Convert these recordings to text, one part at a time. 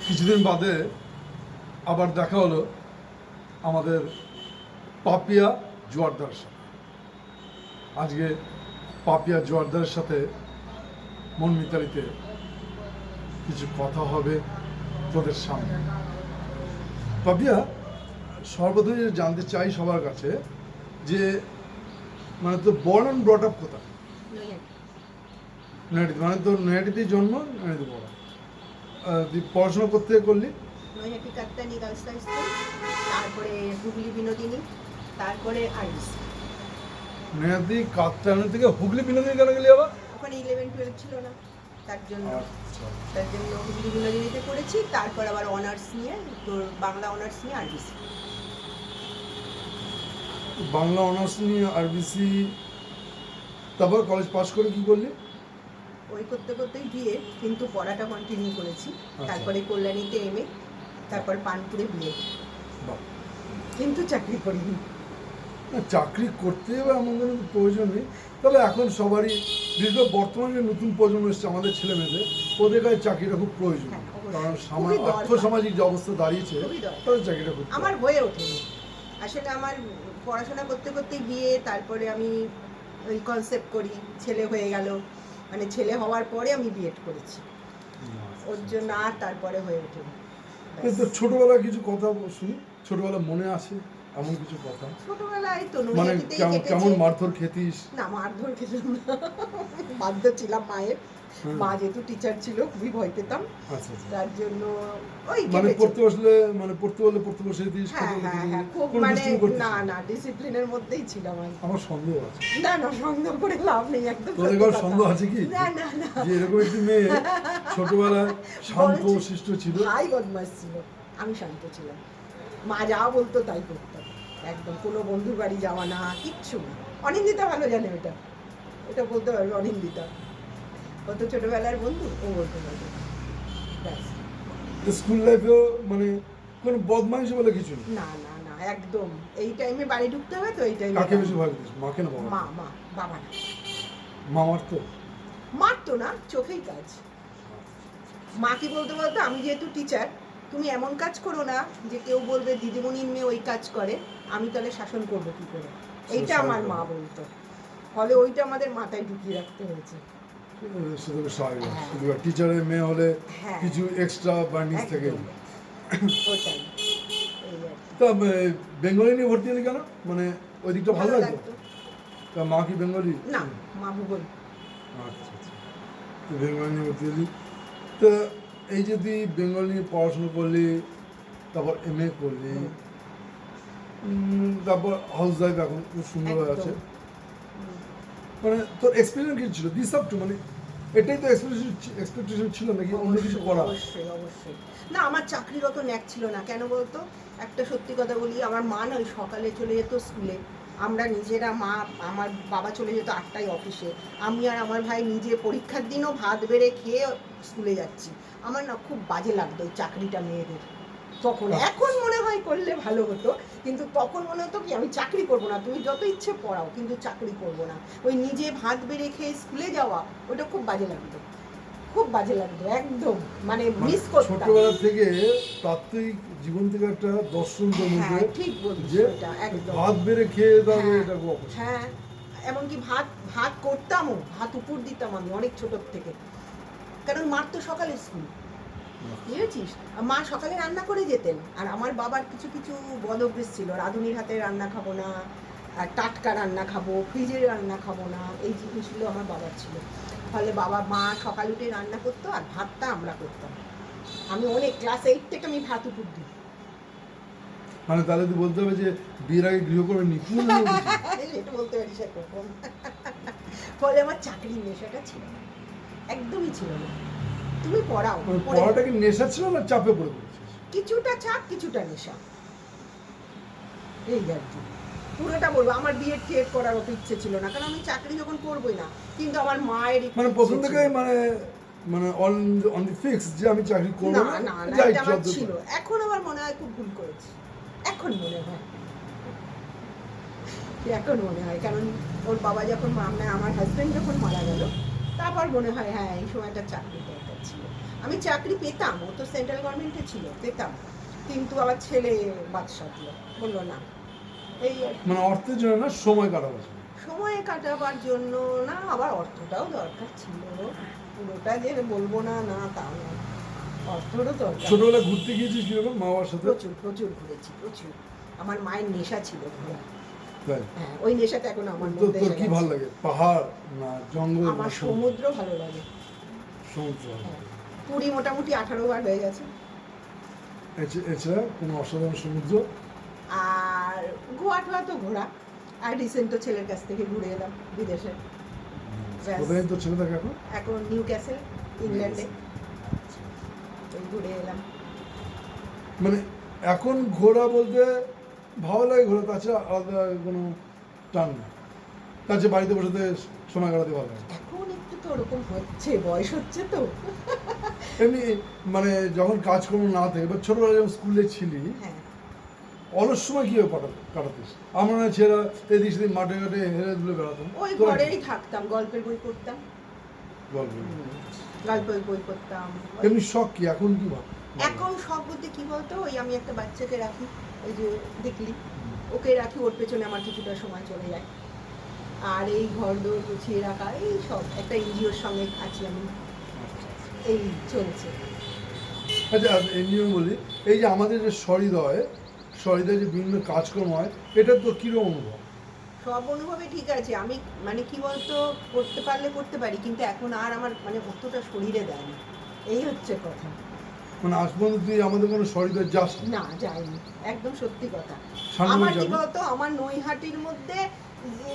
কিছুদিন বাদে আবার দেখা হলো আমাদের পাপিয়া জোয়ারদারের সাথে। আজকে পাপিয়া জোয়ারদারের সাথে মন মিতালিতে কিছু কথা হবে তোদের সামনে। পাপিয়া, সর্বপ্রথমে জানতে চাই সবার কাছে যে মানে তোর বর্ন অ্যান্ড ব্রট আপ কোথায়? নৈহাটি। মানে তোর নৈহাটিতেই জন্ম, নৈহাটিতে বড়। তুই পড়াশোনা করতে করলি? নৈহাটি কাত্তানি গার্লস হাই স্কুল, তারপরে হুগলি বিনোদিনী, তারপরে আইরিস। নৈহাটি কাত্তানি থেকে হুগলি বিনোদিনী কেন গেলি আবার? ওখানে 11-12 ছিল না, তার জন্য আচ্ছা। হুগলি বিনোদিনীতে পড়েছি। তারপর আবার অনার্স নিয়ে, তোর বাংলা অনার্স নিয়ে আইরিস। বাংলা অনার্স নিয়ে আরবিসি, তারপর কলেজ পাশ করে কি করলি? ওই করতে করতেই বিয়ে, কিন্তু পড়াটা কন্টিনিউ করেছি। আচ্ছা। তারপরে কল্যাণীতে এমএ, তারপর পানপুরে বিয়ে, বাহ। কিন্তু চাকরি করিনি। না, চাকরি করতে হবে এমন কোনো প্রয়োজন নেই, তবে এখন সবারই, বিশেষ করে বর্তমানে নতুন প্রজন্ম এসছে আমাদের ছেলে মেয়েদের, ওদের কাছে চাকরিটা খুব প্রয়োজন। হ্যাঁ, অবশ্যই। কারণ খুবই দরকার। অর্থ সামাজিক যে অবস্থা দাঁড়িয়েছে, খুবই দরকার। তাদের চাকরিটা খুব আমার হয়ে ওঠেনি আসলে। আমার পড়াশোনা করতে করতে বিয়ে, তারপরে আমি ওই কনসেপ্ট করি, ছেলে হয়ে গেল, মানে ছেলে হওয়ার পরে আমি বিএড করেছি, ওর জন্য আর তারপরে হয়ে ওঠেনি। ব্যাস। তো ছোটবেলায় কিছু কথা শুনি, ছোটবেলা মনে আছে এমন কিছু কথা? ছোটবেলায় তো মানে নৈহাটিতেই কেটেছে। কেমন মারধর খেতিস? না, মারধর খেতাম না, বাধ্য ছিলাম মায়ের। মা যেহেতু টিচার ছিল, খুবই ভয় পেতাম। আচ্ছা আচ্ছা। তার জন্য ওই মানে কেটেছে। পড়তে বসলে, মানে পড়তে বললে পড়তে বসে দিস? হ্যাঁ হ্যাঁ হ্যাঁ, খুব মানে না ডিসিপ্লিনের মধ্যেই ছিলাম আমি। আমার সন্দেহ আছে। না না, সন্দেহ করে লাভ নেই, একদম তোদের সত্যি কারো কথা। সন্দেহ আছে কি না না না, যে এরকম একটি মেয়ে ছোটবেলায় শান্ত বলছি। শিষ্ট ছিল? ভাই বদমাশ ছিল, আমি শান্ত ছিলাম। মা যা বলতো তাই করতাম, একদম কোনো বন্ধুর বাড়ি যাওয়া না, কিচ্ছু না। অনিন্দিতা ভালো জানে ওটা, এটা বলতে পারবে অনিন্দিতা, ও তো ছোটবেলার বন্ধু, ও বলতে পারবে। ব্যাস। স্কুল লাইফেও মানে কোনো বদমাইশি বলে কিছু নেই? না না না, একদম। এই টাইমে বাড়ি ঢুকতে হবে তো, এই টাইমে কাকে বেশি ভয় পেতিস, মাকে না বাবা? মা মা, বাবা না। মামার তো মারতো না, চোখেই কাজ। মা কি বলতে বলতো, আমি যেহেতু টিচার, তুমি এমন কাজ করো না যে কেউ বলবে দিদিমণির মেয়ে ওই কাজ করে, আমি তাহলে শাসন করবো কি করে, এইটা আমার মা বলতো। ফলে ওইটা আমাদের মাথায় ঢুকিয়ে রাখতে হয়েছে। সেটা তো স্বাভাবিক। হ্যাঁ। শুধু টিচারের মেয়ে হলে হ্যাঁ। কিছু এক্সট্রা বার্নিশ থেকে। একদম। ওটাই, এই আর কি। তা বেঙ্গলি নিয়ে ভর্তি হলি কেন? মানে ওই দিকটা ভালো লাগতো? লাগতো। তা মা কি বেঙ্গলি? না, মা ভূগোল। আচ্ছা আচ্ছা। তো বেঙ্গলি নিয়ে ভর্তি হলি। তো এই যে তুই বেঙ্গল নিয়ে পড়াশোনা করলি, তারপর এমএ করলি, তারপর হাউস ওয়াইফ এখন খুব সুন্দর হয়ে আছে, একদম। মানে তোর এক্সপিরিয়েন্স কি ছিল? দিস আপ টু, মানে এটাই তো এক্সপেকটেশন ছিল নাকি অন্য কিছু করা? অবশ্যই অবশ্যই। না, আমার চাকরির অত ন্যাক ছিল না। কেন বলতো, একটা সত্যি কথা বলি, আমার মা না ওই সকালে চলে যেত স্কুলে, আমরা নিজেরা, মা, আমার বাবা চলে যেত 8টায় অফিসে, আমি আর আমার ভাই নিজে পরীক্ষার দিনও ভাত বেড়ে খেয়ে স্কুলে যাচ্ছি। আমার না খুব বাজে লাগতো ওই চাকরিটা মেয়েদের তখন। এখন মনে হয় করলে ভালো হতো, কিন্তু তখন মনে হতো কি আমি চাকরি করব না, তুমি যত ইচ্ছে পড়াও, কিন্তু চাকরি করব না। ওই নিজে ভাত বেড়ে খেয়ে স্কুলে যাওয়া, ওটা খুব বাজে লাগতো, খুব বাজে লাগতো, একদম মানে মিস করতাম। ছোটবেলা থেকে প্রাত্যহিক জীবন থেকে একটা দর্শন তোর মধ্যে, হ্যাঁ, ঠিক বলিস, যে ওটা একদম। ভাত বেড়ে খেয়ে যাবে, হ্যাঁ, এটা খুব অপছন্দ। হ্যাঁ, এমনকি ভাত ভাত করতামও, ভাত উপর দিতাম আমি অনেক ছোটোর থেকে, কারণ মার তো সকালে স্কুল, বুঝেছিস। মা সকালে রান্না করে যেতেন, আর আমার বাবার কিছু কিছু বদ অভ্যেস ছিল, রাঁধুনির হাতে রান্না খাবো না, আর টাটকা রান্না খাবো, ফ্রিজের রান্না খাবো না, এই জিনিসগুলো আমার বাবার ছিল। ফলে মা সকাল উঠে রান্না করতো, আর ভাতটা আমরা করতাম। আমি অনেক ক্লাস 8 থেকে আমি ভাত উপর দিই। মানে তাহলে তুই বলতে হবে যে বিয়ের আগে গৃহকর্মী নিপুণ হয়ে উঠেছিস। এটা বলতে পারিস এরকম। ফলে আমার চাকরির নেশাটা ছিল না, একদমই ছিল না। তুমি পড়াও, মানে পড়ে পড়াটা কি নেশা ছিল না চাপে পড়ে পড়েছিস? কিছুটা চাপ, কিছুটা নেশা, এই আর কি। পুরোটা বলবো, আমার বিএড টিএড করার অত ইচ্ছে ছিল না, কারণ আমি চাকরি যখন করবোই না, কিন্তু আমার মায়ের মানে প্রথম থেকে মানে মানে অন দি ফিক্স যে আমি চাকরি করব না না, না না, যাই এটা আমার যতদূর ছিল। পারি। এখন আমার মনে হয় খুব ভুল করেছি, এখন মনে হয়, এখন মনে হয়, কারণ ওর বাবা যখন আমার হাজবেন্ড যখন মারা গেল, তারপর মনে হয় হ্যাঁ এই সময়টা চাকরি দরকার ছিল। আমি চাকরি পেতাম, ও তো সেন্ট্রাল গভর্নমেন্টে ছিল, পেতাম, কিন্তু আবার ছেলে বাদশা দিল, বললো না। এই আর কি। মানে অর্থের জন্য না, সময় কাটাবার জন্য। সময় কাটাবার জন্য না, আবার অর্থটাও দরকার ছিল, পুরোটা যে বলবো না, না তা না, অর্থরও দরকার। ছোটবেলায় ঘুরতে গিয়েছিস কিরকম মা বাবার সাথে? প্রচুর প্রচুর ঘুরেছি, প্রচুর। আমার মায়ের নেশা ছিল ঘোরা। তাই? হ্যাঁ, ওই নেশাটা এখন আমার তোর মধ্যে তোর এসে কি গেছে। ভালো লাগে, পাহাড় না জঙ্গল না আমার সমুদ্র ভালো লাগে। সমুদ্র ভালো হ্যাঁ, লাগে? পুরী মোটামুটি 18 বার হয়ে গেছে। এছাড়া কোনো অসাধারণ সমুদ্র? আর গোয়া টোয়া তো ঘোরা, আর রিসেন্ট তো ছেলের কাছ থেকে ঘুরে এলাম বিদেশে। ব্যাস। কোথায় তোর ছেলে থাকে এখন? এখন নিউ ক্যাসেল, ইংল্যান্ডে, ওই ঘুরে এলাম। মানে এখন ঘোরা বলতে ভালো লাগে ঘোরা, তাছাড়া আলাদা কোনো টান নেই, তাছাড়া বাড়িতে বসে থেকে সময় কাটাতে ভালো লাগে। এখন একটু তো ওরকম হচ্ছে, বয়স হচ্ছে তো। এমনি মানে যখন কাজকর্ম না থাকে বা ছোটবেলায় যখন স্কুলে ছিলি, হ্যাঁ, অলস সময় কীভাবে কাটাতিস? আমরা না ছেলেরা এদিক সেদিক মাঠে ঘাটে হেরে ধুলে বেড়াতাম। ওই তোরা কি? ঘরেই থাকতাম, গল্পের বই পড়তাম, গল্প। গল্পের বই পড়তাম। এমনি শখ কি এখন, কি ভাব? এখন সব বলতে কি বলতো, ওই আমি একটা বাচ্চাকে রাখি, ওই যে দেখলি, ওকে রাখি, ওর পেছনে আমার কিছুটা সময় চলে যায়। আর এই ঘর দোর গুছিয়ে রাখা, এই সব, একটা এনজিওর সঙ্গে আছি আমি, এই চলছে। আচ্ছা এমনিও বলি, এই যে আমাদের যে সহৃদয় যে বিভিন্ন কাজকর্ম হয়, এটা তো কীরকম অনুভব? সব অনুভবে ঠিক আছে, আমি মানে কি বলতো, করতে পারলে করতে পারি, কিন্তু এখন আর আমার মানে অতটা শরীরে দেয় না, এই হচ্ছে কথা। মানে আজ পর্যন্ত তুই আমাদের কোনো সহৃদয় যাস না? না, যাইনি, একদম সত্যি কথা। শান্তনু আমার কি যাবি? বলতো, আমার নৈহাটির মধ্যে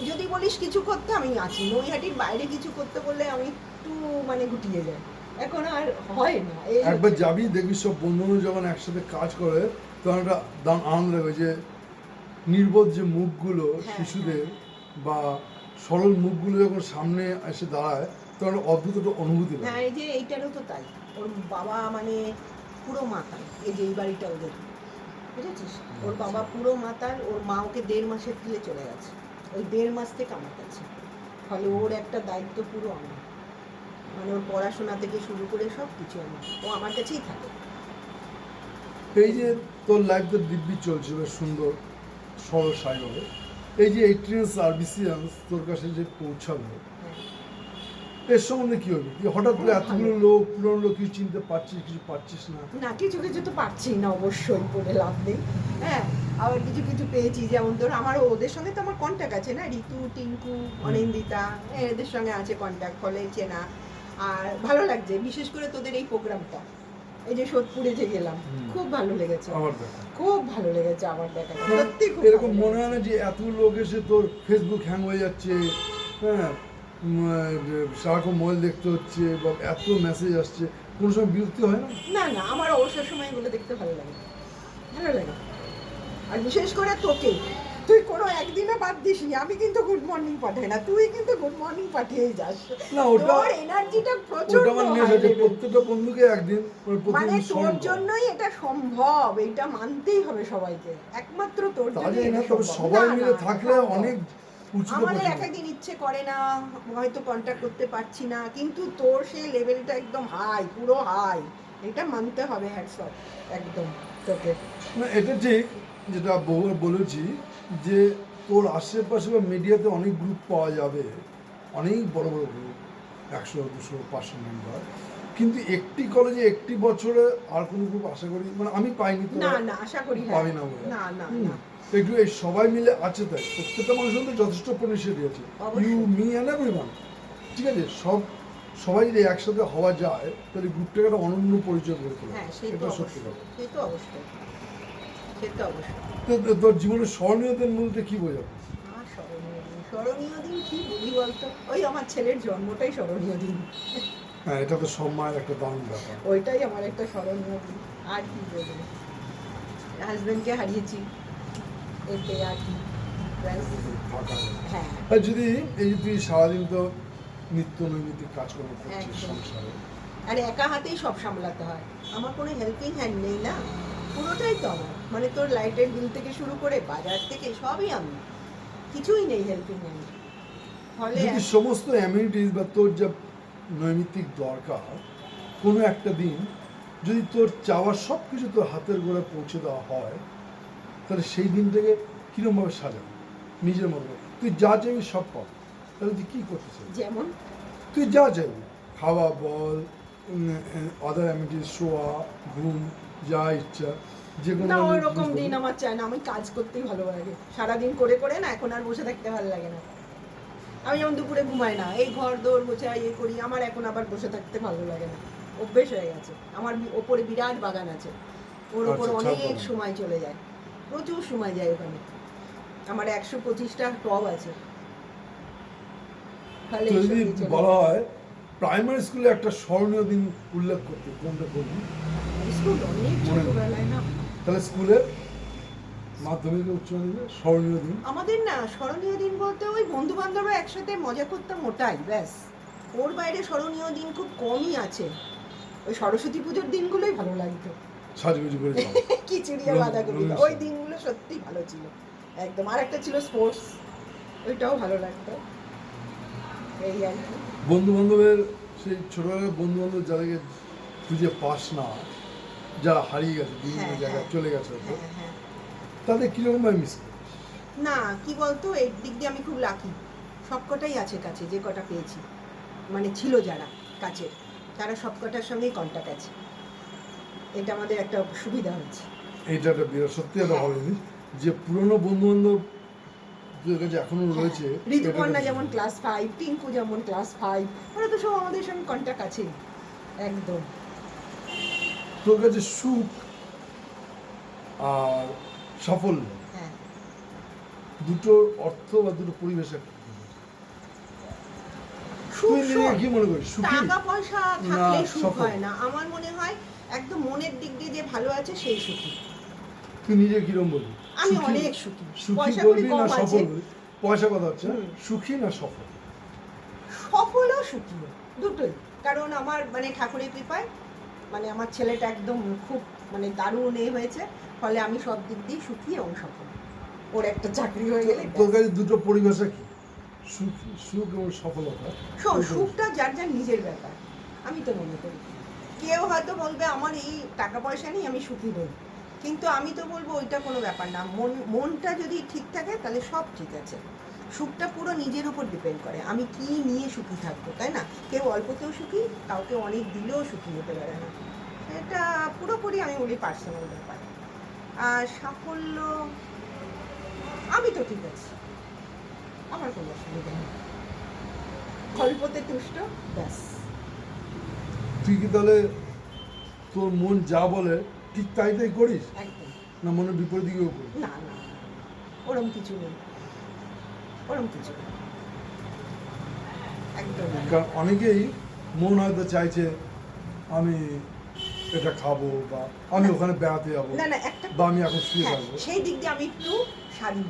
যদি বলিস কিছু করতে, আমি আছি। নৈহাটির বাইরে কিছু করতে বললে আমি একটু মানে গুটিয়ে যাই, এখন আর হয় না। এই একবার হচ্ছে যাবি, কথা। দেখবি সব বন্ধুরা যখন একসাথে কাজ করে, তখন একটা দাম আনন্দ লাগবে, যে নির্বোধ যে মুখগুলো হ্যাঁ, শিশুদের বা সরল মুখগুলো যখন সামনে এসে দাঁড়ায়, তখন একটা অদ্ভুত একটা অনুভূতি হ্যাঁ, লাগে। এই যে এইটারও তো তাই, ওর বাবা মানে পুরো মাতাল, এই যে এই বাড়িটা ওদের, বুঝেছিস, ওর বাবা পুরো মাতাল, ওর মা ওকে 1.5 মাসের দিয়ে চলে গেছে, ওই 1.5 মাস থেকে আমার কাছে, ফলে ওর একটা দায়িত্ব পুরো আমার, মানে ওর পড়াশোনা থেকে শুরু করে সব কিছু আমার, ও আমার কাছেই থাকে। এই যে তোর লাইফ তো দিব্যি চলছে, বেশ সুন্দর সরল সাইভাবে, এই যে এইট্রিয়ান সার্ভিসিয়ান্স তোর কাছে যে পৌঁছালো, হ্যাঁ। এর সম্বন্ধে কি হবে? কি হঠাৎ করে খুব এতগুলো ভালো। লোক, পুরনো লোক, কিছু চিনতে পারছিস, কিছু পারছিস না? না, কিছু কিছু তো পারছি না, অবশ্যই বলে লাভ নেই। হ্যাঁ, আবার কিছু কিছু পেয়েছি, যেমন তোর আমার ওদের সঙ্গে তো আমার কন্ট্যাক্ট আছে না, ঋতু, টিঙ্কু, অনিন্দিতা, এদের সঙ্গে আছে কন্ট্যাক্ট, ফলে চেনা। আর ভালো লাগছে, বিশেষ করে তোদের এই প্রোগ্রামটা, এই যে সোদপুরে যে গেলাম, খুব ভালো লেগেছে, আবার দেখা খুব ভালো লেগেছে আমার দেখাটা, মানে সত্যি খুব এরকম ভালো মনে হয় না লেগেছে। যে এত লোক এসে তোর ফেসবুক হ্যাং হয়ে যাচ্ছে, হ্যাঁ, সারাক্ষণ মোবাইল দেখতে হচ্ছে বা এত মেসেজ আসছে, কোনো সময় বিরক্তি হয় না? না না, আমার অবসর সময় এগুলো দেখতে ভালো লাগে, ভালো লাগে। আর বিশেষ করে তোকে, তুই কোনো একদিনও বাদ দিসনি, আমি কিন্তু গুড মর্নিং পাঠাই না, তুই কিন্তু গুড মর্নিং পাঠিয়েই যাস। না, ওটা তোর এনার্জিটা প্রচুর ওটা আমার নেশা, যে প্রত্যেকটা বন্ধুকে একদিন মানে প্রতিদিন তোর স্মরণ করা। জন্যই এটা সম্ভব, এটা মানতেই হবে সবাইকে, একমাত্র তোর তা জন্যই জানি না, এটা তবে সম্ভব। সবাই না, মিলে না, থাকলে সম্ভব। অনেক উঁচুতে আমাদের পৌঁছে এক যাবে। একদিন ইচ্ছে করে না, হয়তো কন্ট্যাক্ট করতে পারছি না, কিন্তু তোর সেই লেভেলটা একদম হাই, পুরো হাই, এটা মানতে হবে, হ্যাটস অফ একদম তোকে। না, এটা ঠিক, যেটা বহুবার বলেছি, যে তোর আশেপাশে বা মিডিয়াতে অনেক গ্রুপ পাওয়া যাবে, অনেক বড় বড় গ্রুপ, 100, 200, 500 মেম্বার, কিন্তু একটি কলেজে একটি বছরে আর কোনো গ্রুপ আশা করি, মানে আমি পাইনি, তো না না, আশা করি হ্যাঁ। পাবি না বলে। না না হুম। না, একটু এই সবাই মিলে আছে, তাই প্রত্যেকটা মানুষের মধ্যে যথেষ্ট পরিষেবি আছে, অবশ্যই। ইউ মি অ্যান্ড এভরিওয়ান, ঠিক আছে, সবাই যদি একসাথে হওয়া যায়, তাহলে গ্রুপটাকে একটা অনন্য পরিচয় করে তোলে, হ্যাঁ, সে তো এটা সত্যি অবশ্যই, কথা। সে তো অবশ্যই, সে তো অবশ্যই। তোর জীবনের স্মরণীয়দের মধ্যে কি বোঝাবো? আর স্মরণীয় দিন, স্মরণীয় দিন কি বলি বলতো, ওই আমার ছেলের জন্মটাই স্মরণীয় দিন, হ্যাঁ, এটা তো সম্মানের একটা দারুণ ব্যাপার। ওইটাই আমার একটা স্মরণীয় দিন, আর কি বলবো, হাজবেন্ডকে হারিয়েছি, এতে আর কি, ব্যাস। ফাঁকা নেই। হ্যাঁ, আর যদি এই যে তুই সারাদিন তো নিত্য নৈমিত্তিক কাজকর্ম করছিস একদম। সংসারে, আর একা হাতেই সব সামলাতে হয়, আমার কোনো হেল্পিং হ্যান্ড নেই না, পুরোটাই তো আমার, মানে তোর লাইটের বিল থেকে শুরু করে বাজার থেকে সবই আমি, কিছুই নেই হেল্পিং হ্যান্ড, ফলে যদি সমস্ত অ্যামিনিটিস বা তোর যা নৈমিত্তিক দরকার কোনো একটা দিন যদি তোর চাওয়ার সব কিছু তোর হাতের গোড়ায় পৌঁছে দেওয়া হয়, তাহলে সেই দিনটাকে কীরকমভাবে সাজাবি নিজের মতো করে? তুই যা চাইবি সব পাবি, তাহলে তুই কী করতে চাইবি? যেমন তুই যা চাইবি, খাওয়া বল, আদার অ্যামিটিস, শোয়া, ঘুম, যা ইচ্ছা, যে কোনো না, ধরনের ওইরকম জিনিস দিন পাবি। আমার চাই না। আমি কাজ করতেই ভালো লাগে, সারাদিন করে করে না এখন আর বসে থাকতে ভালো লাগে না। আমি যেমন দুপুরে ঘুমাই না, এই ঘর দৌড় গোছাই এই করি, আমার এখন আবার বসে থাকতে ভালো লাগে না, অভ্যেস হয়ে গেছে। আমার ওপরে বিরাট বাগান আছে, ওর ওপর আচ্ছা, অনেক ছাদ বাগান। সময় চলে যায়, প্রচুর সময় যায় ওখানে। আমার 125টা টব আছে, তাহলে তো এইসব যদি নিয়ে চলে বলা যায়। হয় প্রাইমারি স্কুলে একটা স্মরণীয় দিন উল্লেখ করতে, কোনটা করবি? স্কুল অনেক মনে নেই। ছোটবেলায় না, তাহলে স্কুলে মাধ্যমিক উচ্চ মাধ্যমিকে স্মরণীয় দিন আমাদের না স্মরণীয় দিন বলতে ওই বন্ধু বান্ধবরা একসাথে মজা করতাম, ওটাই ব্যাস। ওর বাইরে স্মরণীয় দিন খুব কমই আছে। ওই সরস্বতী পুজোর দিনগুলোই ভালো লাগতো, সাজগুজি করে যাওয়া। খিচুড়ি আর বাঁধাকপি, রমেশ। ওই দিনগুলো সত্যি ভালো ছিল একদম। আর একটা ছিল স্পোর্টস, ওইটাও ভালো লাগতো। এই আর কি। বন্ধু বান্ধবের সেই ছোটবেলার বন্ধু বান্ধব যাদেরকে খুঁজে পাস না, যারা হারিয়ে গেছে বিভিন্ন হ্যাঁ, জায়গায় হ্যাঁ। চলে গেছে হয়তো, হ্যাঁ, হ্যাঁ। তাদের কিরকমভাবে মিস করিস? না, কি বলতো, এই দিক দিয়ে আমি খুব লাকি, সব কটাই আছে কাছে, যে কটা পেয়েছি, মানে ছিল যারা কাছের, তারা সব কটার সঙ্গেই কন্ট্যাক্ট আছে। এটা আমাদের একটা সুবিধা হচ্ছে। এইটা একটা বিরাট সত্যি একটা হ্যাঁ। ভালো জিনিস যে পুরনো বন্ধু বান্ধব তোদের কাছে এখনো রয়েছে। ঋতুপর্ণা এটা একটা যেমন ক্লাস 5, টিঙ্কু যেমন ক্লাস 5, ওরা তো সব আমাদের সঙ্গে কন্ট্যাক্ট আছে একদম। তোর কাছে সুখ আর সাফল্য হ্যাঁ, দুটোর অর্থ বা দুটো পরিবেশ একটা কি? তুই সুখ, নিজে কি মনে করিস সুখী? টাকা পয়সা না, থাকলে সুখ সফল। হয় না। আমার মনে হয় একদম মনের দিক দিয়ে যে ভালো আছে সেই সুখী। তুই নিজে কিরম বলবি? আমি সুখী- অনেক সুখী, সুখী পয়সা কড়ি বলবি না কম আছে, সফল বলবি? পয়সা কথা হচ্ছে না, হুম। সুখী না সফল? সফলও সুখী, দুটোই। কারণ আমার মানে ঠাকুরের কৃপায় মানে আমার ছেলেটা একদম খুব মানে দারুণ হয়েছে, ফলে আমি সব দিক দিয়ে সুখী এবং সফল। ওর একটা চাকরি হয়ে গেলে তোর কাছে দুটো পরিভাষা কি? সুখ, সুখ এবং সফলতা। শোন, দুটো। সুখটা যার যার নিজের ব্যাপার, আমি তো মনে করি। কেউ হয়তো বলবে আমার এই টাকা পয়সা নেই, আমি সুখী নই, কিন্তু আমি তো বলবো ওইটা কোনো ব্যাপার না। মনটা যদি ঠিক থাকে তাহলে সব ঠিক আছে। সুখটা পুরো নিজের উপর ডিপেন্ড করে, আমি কি নিয়ে সুখী থাকবো, তাই না? কেউ অল্পতেও সুখী, কাউকে অনেক দিলেও সুখী হতে পারে না। এটা পুরোপুরি আমি বলি পার্সোনাল ব্যাপার। আর সাফল্য, আমি তো ঠিক আছি, আমার কোনো অসুবিধা নেই, অল্পতে তুষ্ট, ব্যাস। তুই কি তাহলে তোর মন যা বলে ঠিক তাই তাই করিস, একদম না মনের বিপরীত দিকেও করিস? না, না, না, ওরম কিছু নেই, ওরম কিছু নেই, একদম না। কারণ অনেকেই মন হয়তো চাইছে আমি এটা খাবো, বা আমি ওখানে বেড়াতে যাবো, না, না, একটা বা আমি এখন শুয়ে হ্যাঁ, থাকবো। সেই দিক দিয়ে আমি একটু স্বাধীন।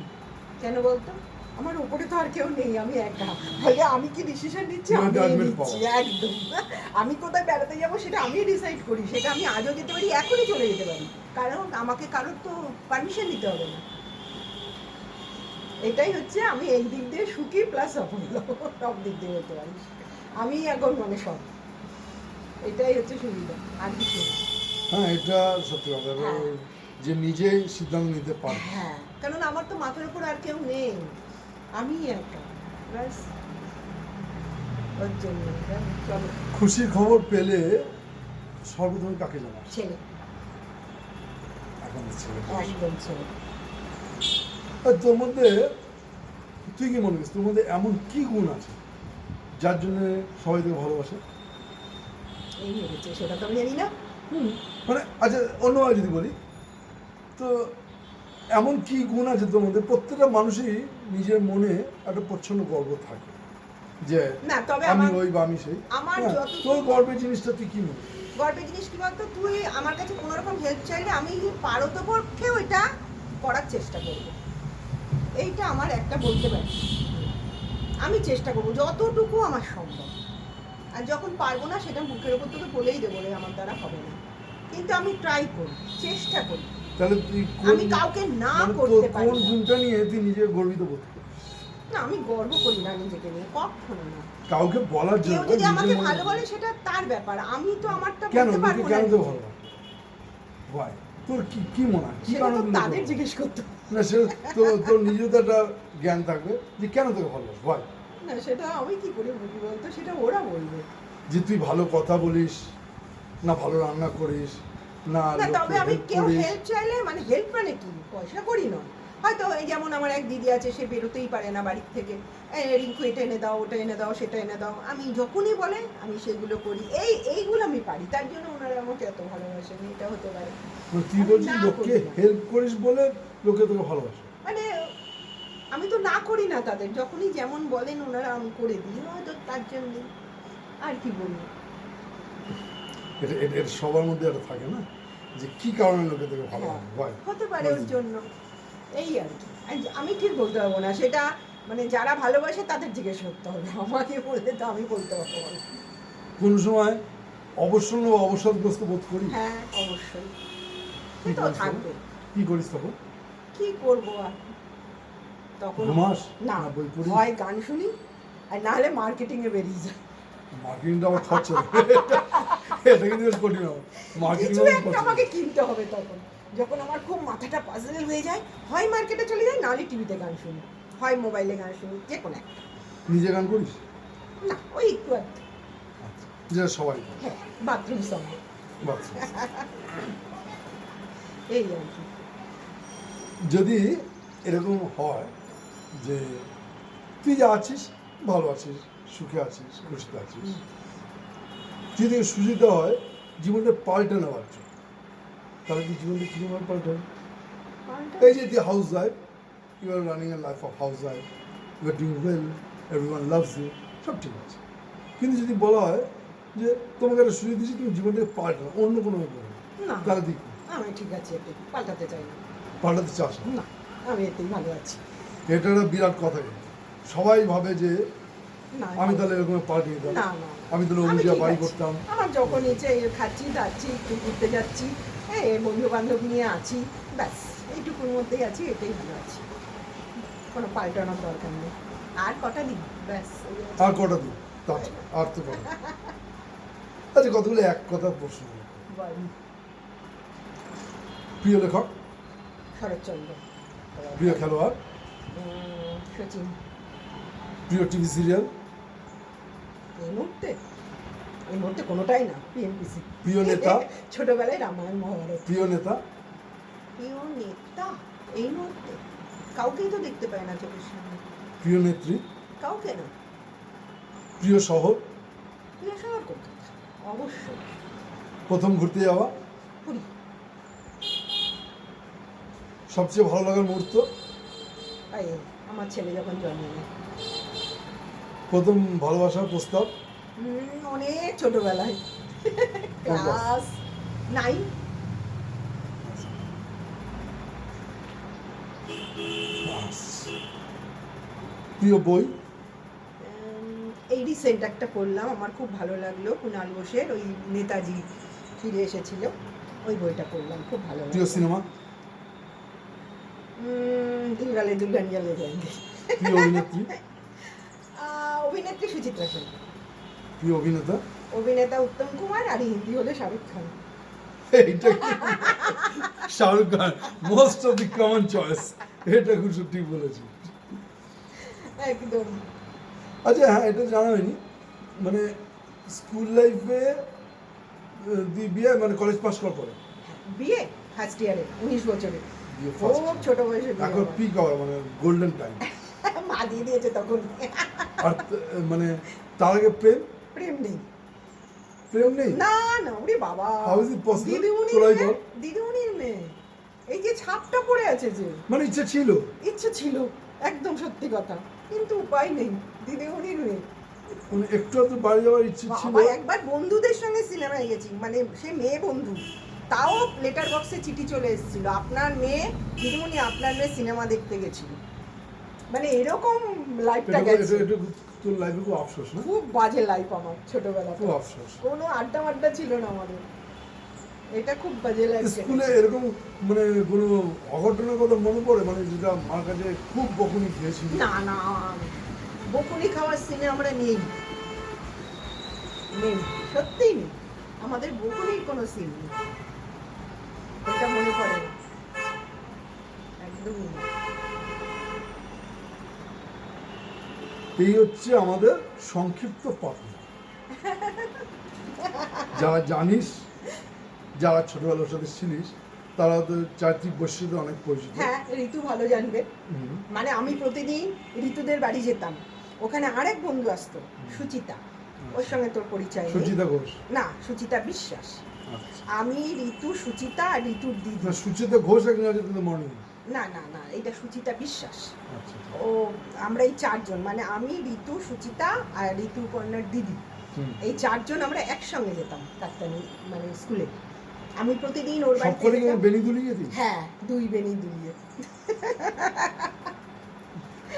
কেন বলতো, আমার উপরে তো আর কেউ নেই, আমি একা, ফলে আমি কি ডিসিশন নিচ্ছি, No আমি judgment নিচ্ছি power. একদম। আমি কোথায় বেড়াতে যাবো সেটা আমি ডিসাইড করি, সেটা আমি আজও যেতে পারি, এখনই চলে যেতে পারি, কারণ আমাকে কারোর তো পারমিশন নিতে হবে না। এটাই হচ্ছে, আমি এই দিক দিয়ে সুখী প্লাস সাফল্য, সব দিক দিয়ে বলতে পারি আমি এখন মানে সব। এটাই হচ্ছে সুবিধা, আর কিছু না। হ্যাঁ, এটা সত্যি কথা, হ্যাঁ। যে নিজেই সিদ্ধান্ত নিতে পারে। হ্যাঁ, কারণ আমার তো মাথার উপর আর কেউ নেই, আমি একা, ব্যাস। ওর জন্য চলো। খুশির খবর পেলে সর্বপ্রথমে কাকে জানাস? ছেলে, এখন ছেলে। একদম ছেলে। আর তোর মধ্যে তুই কি মনে করিস তোর মধ্যে এমন কি গুণ আছে যার জন্য সবাই তোকে ভালোবাসে? এই হয়েছে, সেটা তো আমি জানি না। মানে আচ্ছা, অন্যভাবে যদি বলি তো, এমন কি গুণ আছে তোর মধ্যে প্রত্যেকটা মানুষই নিজের মনে একটা প্রচ্ছন্ন গর্ব থাকে যে না, তবে আমি আমার ওই বা আমি সেই। আমার হ্যাঁ, যতটুকু- তোর গর্বের জিনিসটা তুই কি মনে করিস? গর্বের জিনিস কি বলতো, তুই আমার কাছে কোনো রকম হেল্প চাইলে আমি পারতপক্ষে ওইটা করার চেষ্টা করবো, এইটা আমার একটা বলতে পারি। আমি চেষ্টা করবো যতটুকু আমার সম্ভব, আর যখন পারবো না সেটা মুখের ওপর তোকে বলেই দেবো, রে আমার দ্বারা হবে না, কিন্তু আমি ট্রাই করি, চেষ্টা করি। তাহলে তুই আমি কাউকে না মানে তোর করতে পারি কোন না। গুণটা নিয়ে তুই নিজে গর্বিত বোধ করিস? না, আমি গর্ব করি না নিজেকে নিয়ে, কখনো না। কাউকে বলার কেউ জন্য যদি আমাকে নিজের মনে- ভালো বলে সেটা তার ব্যাপার, আমি তো আমারটা কেন বলতে লোকে পারবো কেন না। তো ভালো ভাই তোর কি কি মনে হয় কি সেটা কারণে তো লোকে তাদের ভালো? জিজ্ঞেস করতে হবে। না সে তো তোর নিজের তো একটা জ্ঞান থাকবে যে কেন তোকে ভালোবাস ভাই না সেটা আমি কি করে বুঝি বলতো, সেটা ওরা বলবে। যে তুই ভালো কথা বলিস না ভালো রান্না করিস না না লোককে তবে আমি help কেউ করিস। হেল্প চাইলে, মানে হেল্প মানে কি, পয়সা করি নয়, হয়তো এই যেমন আমার এক দিদি আছে, সে বেরোতেই পারে না বাড়ির থেকে, রিঙ্কু এটা এনে দাও, ওটা এনে দাও, সেটা এনে দাও, আমি যখনই বলে আমি সেগুলো করি, এইগুলো আমি পারি, তার জন্য ওনারা আমাকে এত ভালোবাসেন, এটা হতে পারে। মানে তুই আমি বলছিস না লোককে করি না। হেল্প করিস বলে লোকে তোকে ভালোবাসে মানে আমি তো না করি না, তাদের যখনই যেমন বলেন ওনারা আমি করে দিই, হয়তো তার জন্য, আর কি বলবো। এটা সবার মধ্যে একটা থাকে না যে কি কারণে লোকে তোকে ভালোবাসে ভাই হতে পারে ওর জন্য, এই আর কি। আমি ঠিক বলতে পারবো না সেটা, মানে যারা ভালোবাসে তাদের জিজ্ঞেস করতে হবে, আমাকে বললে তো আমি বলতে পারবো না। কোন সময় অবসন্ন বা অবসাদগ্রস্ত বোধ করি হ্যাঁ অবশ্যই, কি সেটাও করিস থাকবে। তখন? কি করিস তখন কি করবো আর তখন? ঘুমাস না, না বই পড়িস হয় গান শুনি, আর না হলে মার্কেটিং এ বেরিয়ে যায়। মার্কেটিংটা আমার খরচা এটা কিন্তু বেশ কঠিন হবে মার্কেটিং কিছু একটা আমাকে কিনতে হবে তখন, যখন আমার খুব মাথাটা পাজল হয়ে যায়, হয় মার্কেটে চলে যাই, নাহলে টিভিতে গান শুনি, হয় মোবাইলে গান শুনি, যে কোনো একটা। নিজে গান করিস না ওই একটু আধটু। আচ্ছা যেটা সবাই করে। হ্যাঁ বাথরুম সং, বাস। এই আর কি। যদি এরকম হয় যে তুই যা আছিস ভালো আছিস সুখে আছিস খুশিতে আছিস যদি সুবিধা হয় জীবনটা পাল্টে নেওয়ার জন্য তাহলে কি জীবনটা কীভাবে পাল্টাবে এই যে তুই housewife you are running a life of housewife you are doing well everyone loves you সব ঠিক আছে কিন্তু যদি বলা হয় যে তোমাকে একটা সুযোগ দিচ্ছি তুমি জীবনটাকে পাল্টানো অন্য কোনো ব্যাপারে না তাহলে দিক আমি ঠিক আছে, এতে পাল্টাতে চাই না। পাল্টাতে চাস না না আমি এতেই ভালো আছি। এটা একটা বিরাট কথা কিন্তু সবাই ভাবে যে না আমি তাহলে এরকম পাল্টিয়ে দিতাম না না আমি তাহলে আমি অভিযোগ ঠিক বাড়ি আছি। করতাম আমার যখন ইচ্ছে খাচ্ছি দাচ্ছি, একটু ঘুরতে যাচ্ছি, বন্ধু বান্ধব নিয়ে আছি, ব্যাস এইটুকুর মধ্যেই আছি, এটাই ভালো আছি, কোনো পাল্টানোর দরকার নেই। আর কটা দিন ব্যাস এই হচ্ছে। আর কটা দিন তাছাড়া আর তো কথা আচ্ছা কতগুলো এক কথা প্রশ্ন করি। বল। প্রিয় লেখক শরৎচন্দ্র, প্রিয় খেলোয়াড় সচিন। প্রিয় টিভি সিরিয়াল এই মুহূর্তে কোনোটাই না, পিএমপিসি। প্রিয় নেতা ছোটবেলায় রামায়ণ মহাভারত। প্রিয় নেতা প্রিয় নেতা এই মুহূর্তে কাউকেই তো দেখতে পায় না চোখের সামনে, প্রিয় নেত্রী কাউকে না। প্রিয় শহর প্রিয় শহর কলকাতা অবশ্যই। প্রথম ঘুরতে যাওয়া পুরী। সবচেয়ে ভালো লাগার মুহূর্ত এই আমার ছেলে যখন জন্ম নেয়। প্রথম ভালোবাসার প্রস্তাব অনেক ছোটবেলায়, ক্লাস 9। প্রিয় বই এই রিসেন্ট একটা পড়লাম, আমার খুব ভালো লাগলো, কুণাল ঘোষের ওই নেতাজি ফিরে এসেছিল, ওই বইটা পড়লাম, খুব ভালো প্রিয় লাগলো। সিনেমা দিলওয়ালে দুলহানিয়া লে যায়েঙ্গে। প্রিয় অভিনেত্রী অভিনেত্রী সুচিত্রা সেন। প্রিয় অভিনেতা অভিনেতা উত্তম কুমার, আর হিন্দি হলে শাহরুখ খান। এইটা কি? Shahrukh Khan most of the common choice এটা খুব ঠিক বলেছি একদম। আচ্ছা হ্যাঁ এটা জানা হয়নি মানে স্কুল লাইফে তুই বিয়ে মানে কলেজ পাস করার পরে বিয়ে ফার্স্ট ইয়ারে 19 বছরে, বিয়ে খুব ফার্স্ট ছোট বয়সে বিয়ে এখন আমার। পিক হয় মানে গোল্ডেন টাইম মা দিয়ে দিয়েছে তখন। আর মানে তার আগে প্রেম প্রেম নেই, প্রেম নেই না না, ওরে বাবা। How is it possible? দিদিমণির তোরাই মেয়ে, বল। দিদিমণির মেয়ে, এই যে ছাপটা পড়ে আছে যে, মানে ইচ্ছে ছিল ইচ্ছে ছিল, একদম সত্যি কথা, কিন্তু উপায় নেই, দিদিমণির মেয়ে। মানে একটু একটু বাড়ি যাওয়ার ইচ্ছে ছিল বাবা একবার বন্ধুদের সঙ্গে সিনেমায় গেছি, মানে সে মেয়ে বন্ধু, তাও লেটার বক্সে চিঠি চলে এসেছিল, আপনার মেয়ে দিদিমণি আপনার মেয়ে সিনেমা দেখতে গেছিল, মানে এরকম লাইফটা গেছে। এটা তোর লাইফে খুব আফসোস না খুব বাজে লাইফ আমার ছোটবেলা, খুব আফসোস কোনো আড্ডা মাড্ডা ছিল না আমাদের। এটা খুব বাজে লাগছে। স্কুলে এরকম মানে কোনো অঘটনের কথা মনে পড়ে, মানে যেটা মার কাছে খুব বকুনি খেয়েছিল? না না, বকুনি খাওয়ার সিনে আমরা নেই, নেই, সত্যিই নেই, আমাদের বকুনির কোনো সিন নেই, এটা মনে পড়ে না, একদমই না। এই হচ্ছে আমাদের সংক্ষিপ্ত পাঠনা। যারা জানিস, যারা ছোটবেলার সাথে ছিলিস, তারা তো চারিত্রিক বৈশিষ্ট্যে অনেক পরিচিত। হ্যাঁ, ঋতু ভালো জানবে। হুম। মানে আমি প্রতিদিন ঋতুদের বাড়ি যেতাম, ওখানে আরেক বন্ধু আসতো, সুচিতা, ওর সঙ্গে তোর পরিচয় নেই। সুচিতা ঘোষ? না, সুচিতা বিশ্বাস। আচ্ছা। আমি, ঋতু, সুচিতা আর ঋতুর দিদি। না, সুচিতা ঘোষ একজন আছে কিন্তু মর্নিং। না না না, এটা সুচিতা বিশ্বাস। আচ্ছা। ও, আমরা এই চারজন, মানে আমি, ঋতু, সুচিতা আর ঋতু কন্যার দিদি, হুম। এই চারজন আমরা একসঙ্গে যেতাম কাপ্তানি মানে স্কুলে। আমি প্রতিদিন ওর সব বাড়িতে করে যেতাম। বেনি দুলিয়ে দিই। হ্যাঁ, দুই বেনি দুলিয়ে।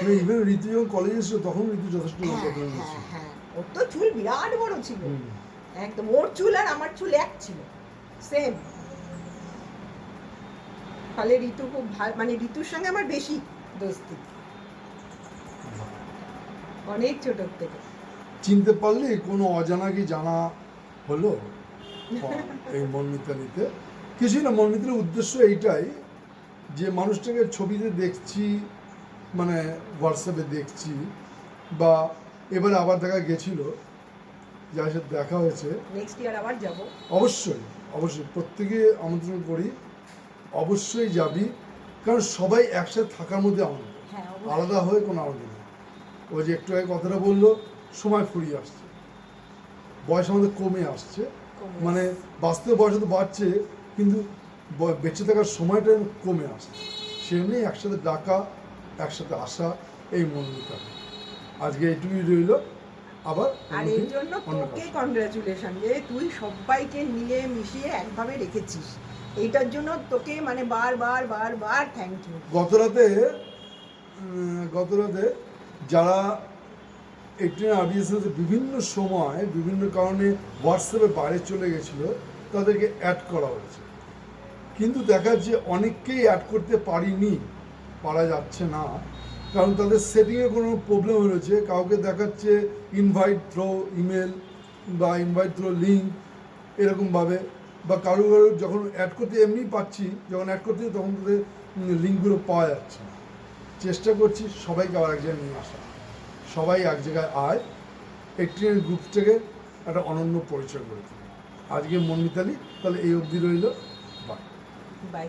মানে ইভেন ঋতু যখন কলেজে এসেছিল তখন ঋতু যথেষ্ট হ্যাঁ যত্ন হ্যাঁ নিয়েছিল। হ্যাঁ, ওর তো চুল বিরাট বড় ছিল, হুম। একদম। ওর চুল আর আমার চুল এক ছিল, সেম। ফলে ঋতু খুব ভালো, মানে ঋতুর সঙ্গে আমার বেশি দোস্তি, অনেক ছোটোর থেকে। চিনতে পারলে কোনো অজানা কি জানা হলো এই মনমিতালিতে? কিছুই না, মনমিতালির উদ্দেশ্য এইটাই যে মানুষটাকে ছবিতে দেখছি, মানে হোয়াটসঅ্যাপে দেখছি, বা এবারে আবার দেখা গেছিল, যার সাথে দেখা হয়েছে। নেক্সট ইয়ার আবার যাব। অবশ্যই অবশ্যই প্রত্যেকে আমন্ত্রণ করি, অবশ্যই যাবি, কারণ সবাই একসাথে থাকার মধ্যে আনন্দ, হ্যাঁ, অবশ্যই। আলাদা হয়ে কোনো আনন্দ নেই। ও যে একটু আগে কথাটা বললো, সময় ফুরিয়ে আসছে, বয়স আমাদের কমে আসছে, কমে মানে বাস্তব বয়স তো বাড়ছে কিন্তু বেঁচে থাকার সময়টা কমে আসছে, সেমনি একসাথে ডাকা, একসাথে আসা, এই মন নিতে হবে। আজকে এইটুকুই রইল, আবার আর অন্যদিন এর জন্য অন্য তোকে কাজ। কংগ্রাচুলেশন, যে তুই সবাইকে মিলিয়ে মিশিয়ে একভাবে রেখেছিস, এইটার জন্য তোকে মানে বারবার বারবার থ্যাংক ইউ। গতরাতে যারা এইটিন আরবিএসএস বিভিন্ন সময় বিভিন্ন কারণে হোয়াটসঅ্যাপে বাইরে চলে গেছিলো, তাদেরকে অ্যাড করা হয়েছে, কিন্তু দেখা যাচ্ছে অনেককেই অ্যাড করতে পারিনি, পারা যাচ্ছে না, কারণ তাদের সেটিংয়ে কোনো প্রবলেম হয়েছে। কাউকে দেখাচ্ছে ইনভাইট থ্রো ইমেল বা ইনভাইট থ্রো লিঙ্ক এরকমভাবে, বা কারো কারো যখন অ্যাড করতে এমনি পাচ্ছি, যখন অ্যাড করতে তখন তাদের লিঙ্কগুলো পাওয়া যাচ্ছে না। চেষ্টা করছি সবাইকে আবার এক জায়গায় নিয়ে আসা, সবাই এক জায়গায় আয়, এইটিনের গ্রুপ থেকে একটা অনন্য পরিচয় করে তুলি। আজকে মনমিতালি তাহলে এই অবধি রইল, বাই। বাই।